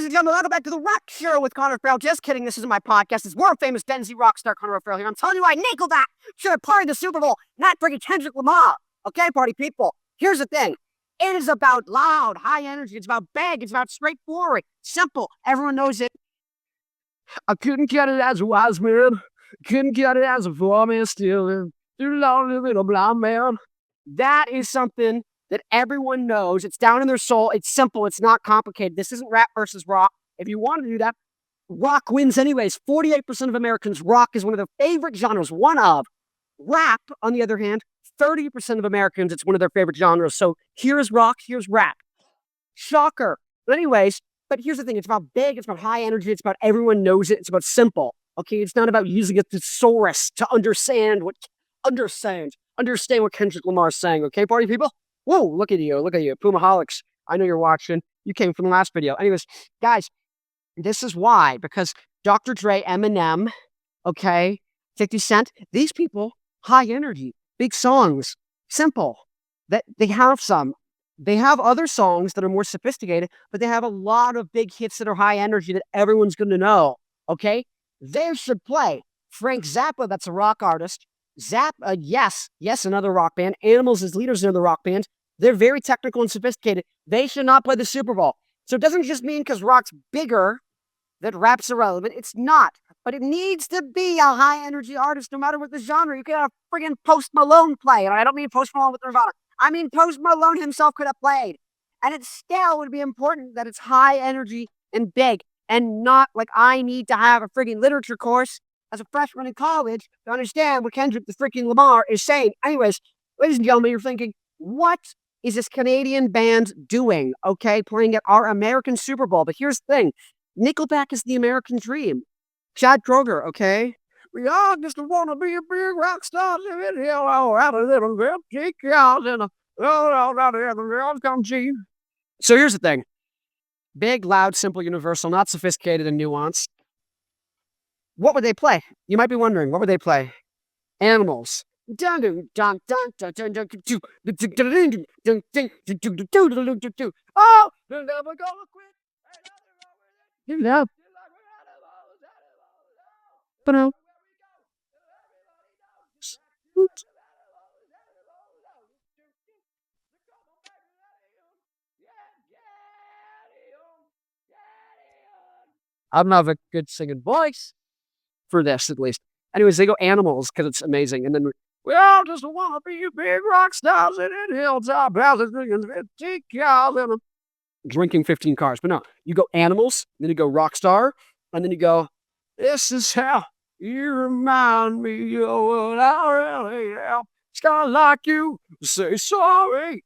and gentlemen, welcome back to the Rock Show with Connor Farrell. Just kidding, this isn't my podcast. It's world famous Gen Z rock star Connor Farrell here. I'm telling you why Nickelback should have played the Super Bowl, not freaking Kendrick Lamar. Okay, party people. Here's the thing. It is about loud, high energy. It's about big. It's about straightforward. Simple. Everyone knows it. I couldn't get it as a wise man. Couldn't get it as a poor man still. Too lonely little blind man. That is something that everyone knows. It's down in their soul. It's simple. It's not complicated. This isn't rap versus rock. If you want to do that, rock wins anyways. 48% of Americans, rock is one of their favorite genres. One of. Rap, on the other hand, 30% of Americans, it's one of their favorite genres. So here's rock, here's rap. Shocker. But anyways, but here's the thing. It's about big. It's about high energy. It's about everyone knows it. It's about simple. Okay, it's not about using a thesaurus to understand what Kendrick Lamar is saying. Okay, party people? Whoa, look at you, Pumaholics. I know you're watching. You came from the last video. Anyways, guys, this is why. Because Dr. Dre, Eminem, okay, 50 Cent, these people, high energy, big songs, simple. That they have some. They have other songs that are more sophisticated, but they have a lot of big hits that are high energy that everyone's going to know, okay? They should play. Frank Zappa, that's a rock artist. Zappa, yes, another rock band. Animals is leaders in the rock band. They're very technical and sophisticated. They should not play the Super Bowl. So it doesn't just mean because rock's bigger that rap's irrelevant. It's not. But it needs to be a high-energy artist no matter what the genre. You could have friggin' Post Malone play. And I don't mean Post Malone with Nirvana. I mean Post Malone himself could have played. And it still would be important that it's high energy and big. And not like I need to have a friggin' literature course as a freshman in college to understand what Kendrick the freaking Lamar is saying. Anyways, ladies and gentlemen, you're thinking, what is this Canadian band doing, okay, playing at our American Super Bowl? But here's the thing. Nickelback is the American dream. Chad Kroger, okay? We all just want to be a big rock star living here out of little girl, kick out in a girls come cheap. So here's the thing. Big, loud, simple, universal, not sophisticated and nuanced. What would they play? You might be wondering, what would they play? Animals. Oh, they'll never gonna quit. Yeah. But no. I don't have a good singing voice for this, at least. Anyways, they go Animals because it's amazing. And then we all just want to be big rock stars in hilltop houses, drinking 15 cars. But no, you go Animals, then you go Rockstar, and then you go, this is how you remind me of what I really am. It's kind of like you say sorry.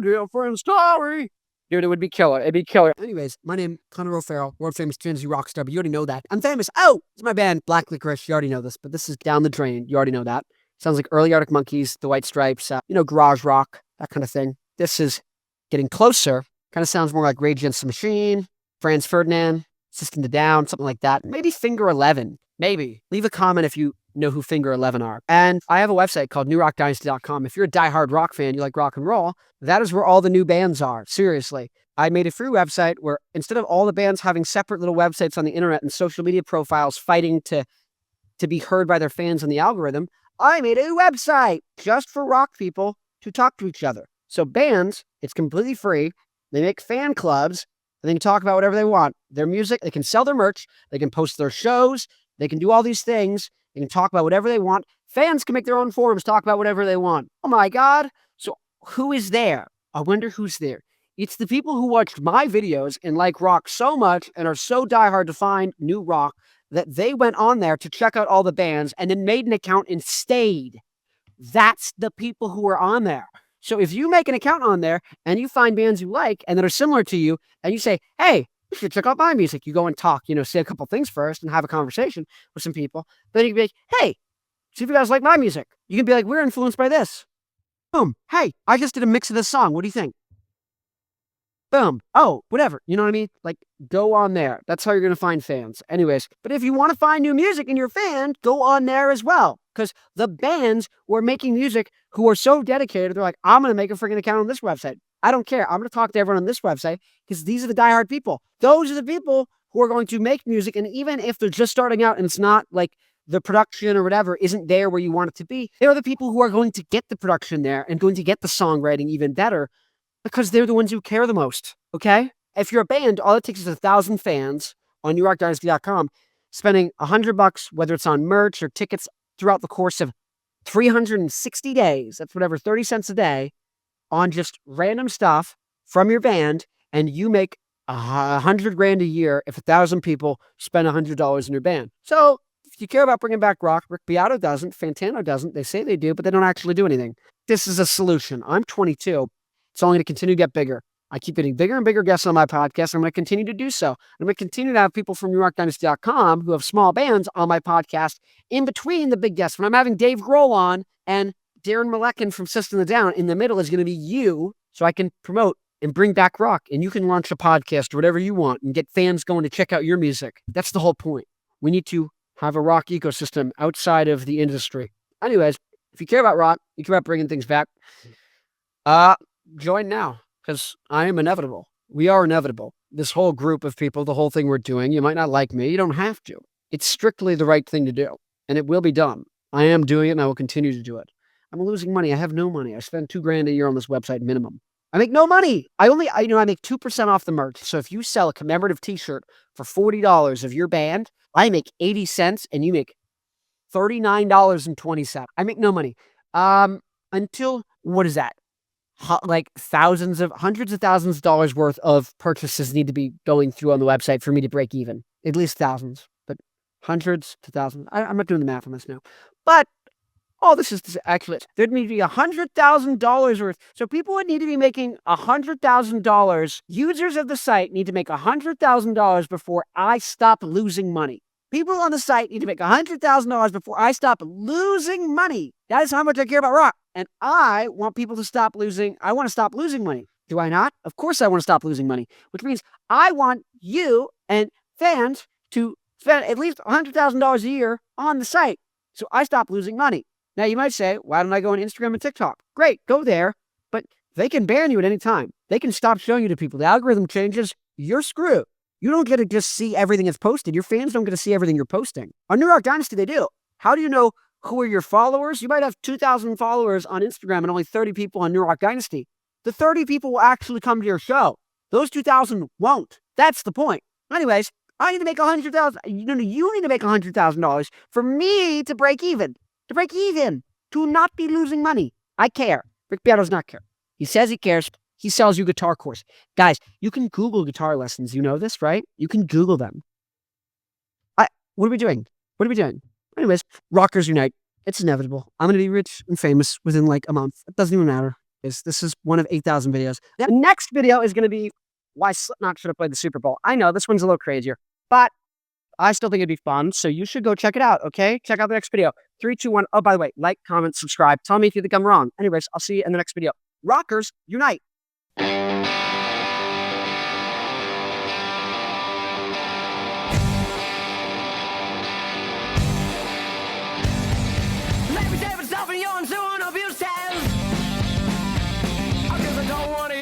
Different story. Dude, it would be killer. It'd be killer. Anyways, my name, Connor O'Farrell, world famous Gen Z rock star, but you already know that. I'm famous. Oh, it's my band, Black Licorice. You already know this, but this is down the drain. You already know that. Sounds like early Arctic Monkeys, the White Stripes, garage rock, that kind of thing. This is getting closer. Kind of sounds more like Rage Against the Machine, Franz Ferdinand, System of a Down, something like that. Maybe Finger 11. Maybe. Leave a comment if you know who Finger 11 are. And I have a website called newrockdynasty.com. If you're a diehard rock fan, you like rock and roll, that is where all the new bands are. Seriously. I made a free website where instead of all the bands having separate little websites on the internet and social media profiles fighting to be heard by their fans on the algorithm, I made a website just for rock people to talk to each other. So bands, it's completely free. They make fan clubs and they can talk about whatever they want. Their music, they can sell their merch, they can post their shows, they can do all these things. They can talk about whatever they want. Fans can make their own forums, talk about whatever they want. Oh my God. So who is there? I wonder who's there. It's the people who watched my videos and like rock so much and are so diehard to find new rock that they went on there to check out all the bands and then made an account and stayed. That's the people who are on there. So if you make an account on there and you find bands you like and that are similar to you and you say, hey, you should check out my music. You go and talk, say a couple things first and have a conversation with some people. Then you can be like, hey, see if you guys like my music. You can be like, we're influenced by this. Boom. Hey, I just did a mix of this song. What do you think? Boom. Oh, whatever. You know what I mean? Like, go on there. That's how you're going to find fans. Anyways, but if you want to find new music and you're a fan, go on there as well. Because the bands who are making music who are so dedicated, they're like, I'm going to make a freaking account on this website. I don't care. I'm going to talk to everyone on this website because these are the diehard people. Those are the people who are going to make music. And even if they're just starting out and it's not like the production or whatever isn't there where you want it to be, they're the people who are going to get the production there and going to get the songwriting even better because they're the ones who care the most. Okay? If you're a band, all it takes is 1,000 fans on NewRockDynasty.com spending $100, whether it's on merch or tickets throughout the course of 360 days. That's whatever, 30 cents a day on just random stuff from your band, and you make $100,000 a year if 1,000 people spend $100 in your band. So if you care about bringing back rock, Rick Beato doesn't, Fantano doesn't. They say they do, but they don't actually do anything. This is a solution. I'm 22. It's only going to continue to get bigger. I keep getting bigger and bigger guests on my podcast. I'm going to continue to do so. I'm going to continue to have people from NewRockDynasty.com who have small bands on my podcast in between the big guests. When I'm having Dave Grohl on and Darren Malekin from System of a Down, in the middle is going to be you, so I can promote and bring back rock, and you can launch a podcast or whatever you want and get fans going to check out your music. That's the whole point. We need to have a rock ecosystem outside of the industry. Anyways, if you care about rock, you care about bringing things back, join now, because I am inevitable. We are inevitable. This whole group of people, the whole thing we're doing, you might not like me. You don't have to. It's strictly the right thing to do, and it will be done. I am doing it, and I will continue to do it. I'm losing money. I have no money. I spend $2,000 a year on this website minimum. I make no money. I make 2% off the merch. So if you sell a commemorative t-shirt for $40 of your band, I make 80 cents and you make $39.20. I make no money. Until, what is that? Like hundreds of thousands of dollars worth of purchases need to be going through on the website for me to break even. At least thousands, but hundreds to thousands. I'm not doing the math on this now. But this is actually, there'd need to be $100,000 worth. So people would need to be making $100,000. Users of the site need to make $100,000 before I stop losing money. People on the site need to make $100,000 before I stop losing money. That is how much I care about rock. And I want people to stop losing. I want to stop losing money. Do I not? Of course I want to stop losing money, which means I want you and fans to spend at least $100,000 a year on the site. So I stop losing money. Now, you might say, why don't I go on Instagram and TikTok? Great, go there, but they can ban you at any time. They can stop showing you to people. The algorithm changes, you're screwed. You don't get to just see everything that's posted. Your fans don't get to see everything you're posting. On New Rock Dynasty, they do. How do you know who are your followers? You might have 2,000 followers on Instagram and only 30 people on New Rock Dynasty. The 30 people will actually come to your show. Those 2,000 won't. That's the point. Anyways, I need to make $100,000. You need to make $100,000 for me to break even. To break even, to not be losing money. I care. Rick Beato does not care. He says he cares. He sells you guitar course. Guys, you can Google guitar lessons. You know this, right? You can Google them. What are we doing? Anyways, rockers unite. It's inevitable. I'm going to be rich and famous within like a month. It doesn't even matter. This is one of 8,000 videos. The next video is going to be why Slipknot should have played the Super Bowl. I know this one's a little crazier, but I still think it'd be fun, so you should go check it out, okay? Check out the next video. 3, 2, 1. Oh, by the way, like, comment, subscribe. Tell me if you think I'm wrong. Anyways, I'll see you in the next video. Rockers, unite!